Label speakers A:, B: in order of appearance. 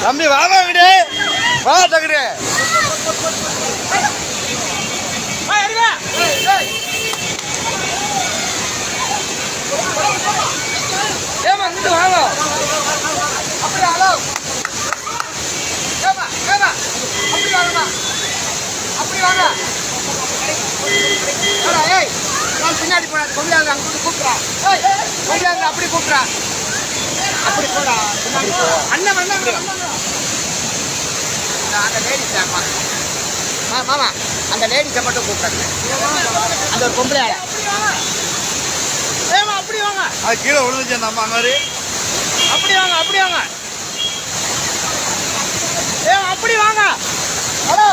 A: தம்பி வாங்கிடு வா தகுடு ஏமா இங்கிட்டு வாங்க அப்படி ஹலோ ஏமா ஏமா அப்படி வாங்கம்மா அப்படி வாங்க ஏய் நான் பின்னாடி போனா கொம்பியாங்க அங்கிட்டு கூப்பிட்றா ஏய் கொம்பியாங்க அப்படி கூப்பிட்றா அப்படி போடா அண்ணன் அண்ணன் அந்த லேடிஸ் மாமா அந்த லேடிஸை மட்டும் கூப்பிட்றாங்க அந்த ஒரு பொம்பளையால ஏமா அப்படி வாங்க அது கீழே விழுந்துச்சு அந்த அம்மா மாதிரி அப்படி வாங்க அப்படி வாங்க ஏமா அப்படி வாங்க ஹலோ